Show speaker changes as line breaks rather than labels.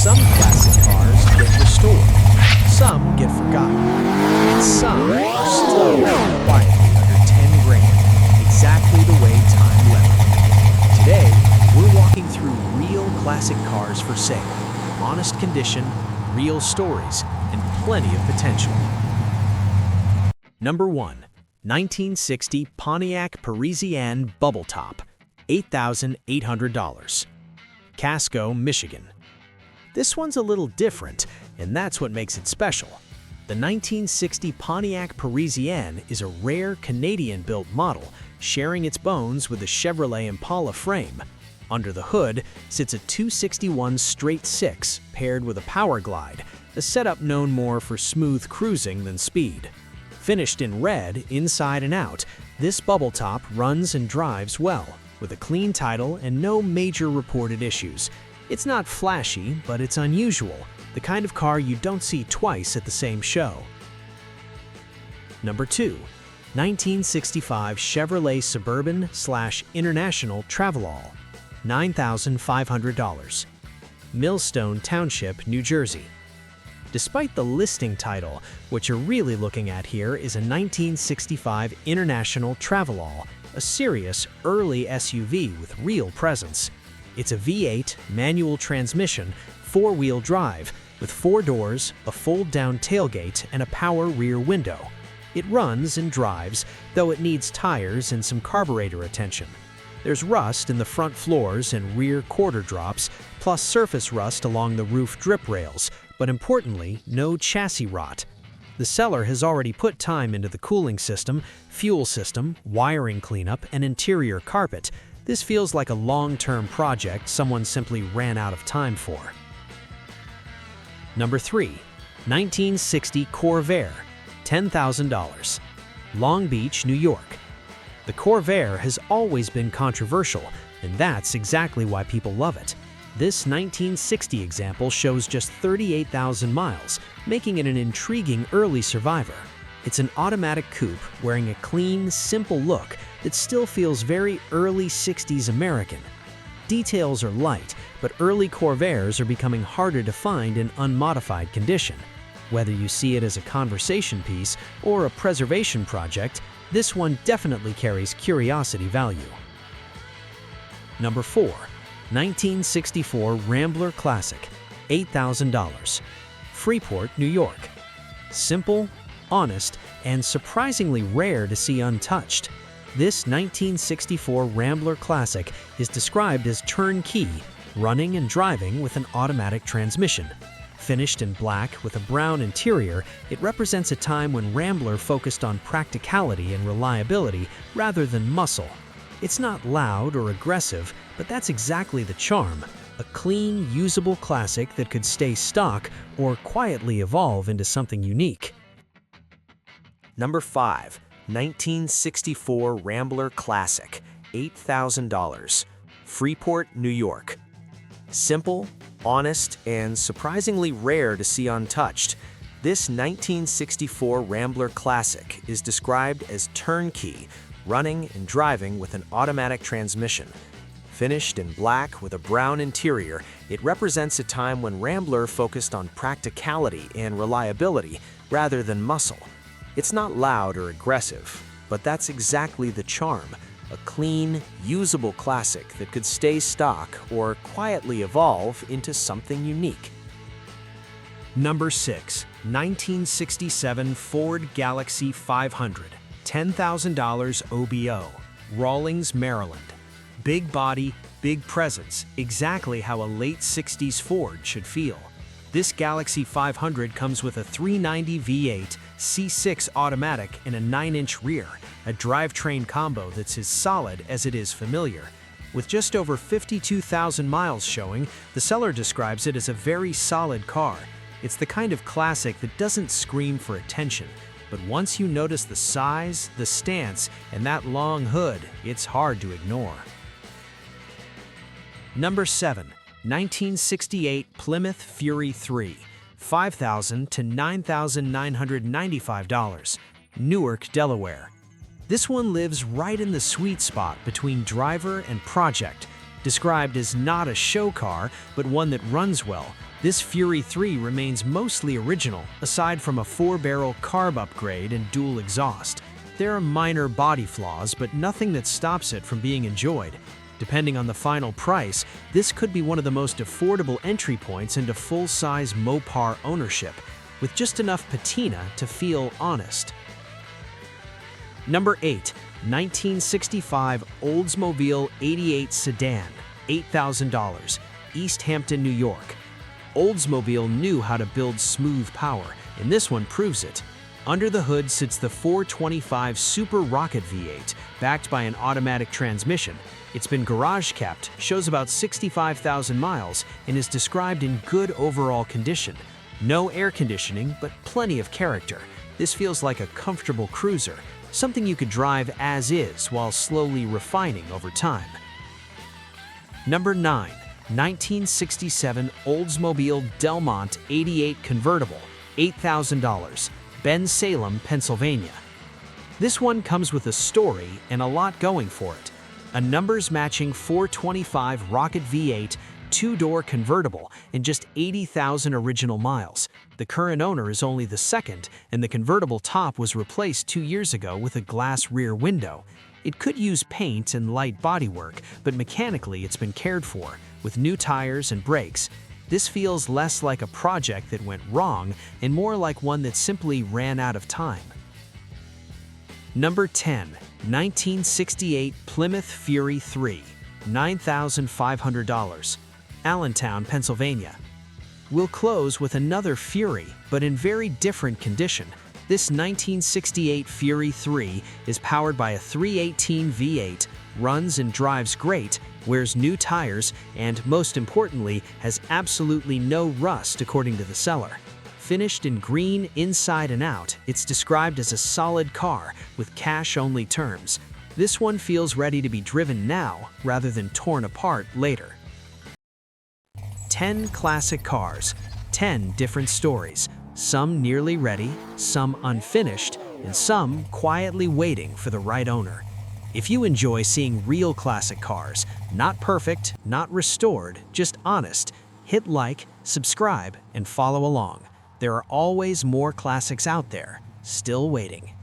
Some classic cars get restored, some get forgotten, and some are still running quietly under 10 grand, exactly the way time left them. Today, we're walking through real classic cars for sale, honest condition, real stories, and plenty of potential. Number 1. 1960 Pontiac Parisienne Bubble Top, $8,800. Casco, Michigan. This one's a little different, and that's what makes it special. The 1960 Pontiac Parisienne is a rare Canadian-built model, sharing its bones with the Chevrolet Impala frame. Under the hood sits a 261 straight six paired with a power glide, a setup known more for smooth cruising than speed. Finished in red inside and out, this bubble top runs and drives well, with a clean title and no major reported issues. It's not flashy, but it's unusual, the kind of car you don't see twice at the same show. Number 2. 1965 Chevrolet Suburban/International Travelall, $9,500. Millstone Township, New Jersey. Despite the listing title, what you're really looking at here is a 1965 International Travelall, a serious, early SUV with real presence. It's a V8 manual transmission, four-wheel drive, with 4 doors, a fold-down tailgate, and a power rear window. It runs and drives, though it needs tires and some carburetor attention. There's rust in the front floors and rear quarter drops, plus surface rust along the roof drip rails, but importantly, no chassis rot. The seller has already put time into the cooling system, fuel system, wiring cleanup, and interior carpet. This feels like a long-term project someone simply ran out of time for. Number 3. 1960 Corvair, $10,000. Long Beach, New York. The Corvair has always been controversial, and that's exactly why people love it. This 1960 example shows just 38,000 miles, making it an intriguing early survivor. It's an automatic coupe wearing a clean, simple look that still feels very early 60s American. Details are light, but early Corvairs are becoming harder to find in unmodified condition. Whether you see it as a conversation piece or a preservation project, this one definitely carries curiosity value. Number 4. 1964 Rambler Classic, $8,000. Freeport, New York. Simple, honest, and surprisingly rare to see untouched. This 1964 Rambler Classic is described as turnkey, running and driving with an automatic transmission. Finished in black with a brown interior, it represents a time when Rambler focused on practicality and reliability rather than muscle. It's not loud or aggressive, but that's exactly the charm. A clean, usable classic that could stay stock or quietly evolve into something unique. Number 5. 1964 Rambler Classic, $8,000. Freeport, New York. Simple, honest, and surprisingly rare to see untouched. This 1964 Rambler Classic is described as turnkey, running and driving with an automatic transmission. Finished in black with a brown interior, it represents a time when Rambler focused on practicality and reliability rather than muscle. It's not loud or aggressive, but that's exactly the charm. A clean, usable classic that could stay stock or quietly evolve into something unique. Number 6. 1967 Ford Galaxy 500, $10,000 OBO, Rawlings, Maryland. Big body, big presence, exactly how a late 60s Ford should feel. This Galaxy 500 comes with a 390 V8, C6 automatic, and a 9-inch rear, a drivetrain combo that's as solid as it is familiar. With just over 52,000 miles showing, the seller describes it as a very solid car. It's the kind of classic that doesn't scream for attention, but once you notice the size, the stance, and that long hood, it's hard to ignore. Number 7. 1968 Plymouth Fury 3, $5,000 to $9,995. Newark, Delaware. This one lives right in the sweet spot between driver and project. Described as not a show car, but one that runs well, This Fury 3 remains mostly original, aside from a 4-barrel carb upgrade and dual exhaust. There are minor body flaws, but nothing that stops it from being enjoyed. Depending on the final price, this could be one of the most affordable entry points into full-size Mopar ownership, with just enough patina to feel honest. Number 8. 1965 Oldsmobile 88 Sedan, $8,000, East Hampton, New York. Oldsmobile knew how to build smooth power, and this one proves it. Under the hood sits the 425 Super Rocket V8, backed by an automatic transmission. It's been garage-kept, shows about 65,000 miles, and is described in good overall condition. No air conditioning, but plenty of character. This feels like a comfortable cruiser, something you could drive as is while slowly refining over time. Number 9. 1967 Oldsmobile Delmont 88 Convertible, $8,000, Bensalem, Pennsylvania. This one comes with a story and a lot going for it. A numbers-matching 425 Rocket V8 two-door convertible and just 80,000 original miles. The current owner is only the second, and the convertible top was replaced 2 years ago with a glass rear window. It could use paint and light bodywork, but mechanically it's been cared for, with new tires and brakes. This feels less like a project that went wrong and more like one that simply ran out of time. Number 10. 1968 Plymouth Fury 3, $9,500, Allentown, Pennsylvania. We'll close with another Fury, but in very different condition. This 1968 Fury 3 is powered by a 318 V8, runs and drives great, wears new tires, and most importantly, has absolutely no rust according to the seller. Finished in green inside and out, it's described as a solid car with cash-only terms. This one feels ready to be driven now rather than torn apart later. 10 classic cars, 10 different stories, some nearly ready, some unfinished, and some quietly waiting for the right owner. If you enjoy seeing real classic cars, not perfect, not restored, just honest, hit like, subscribe, and follow along. There are always more classics out there, still waiting.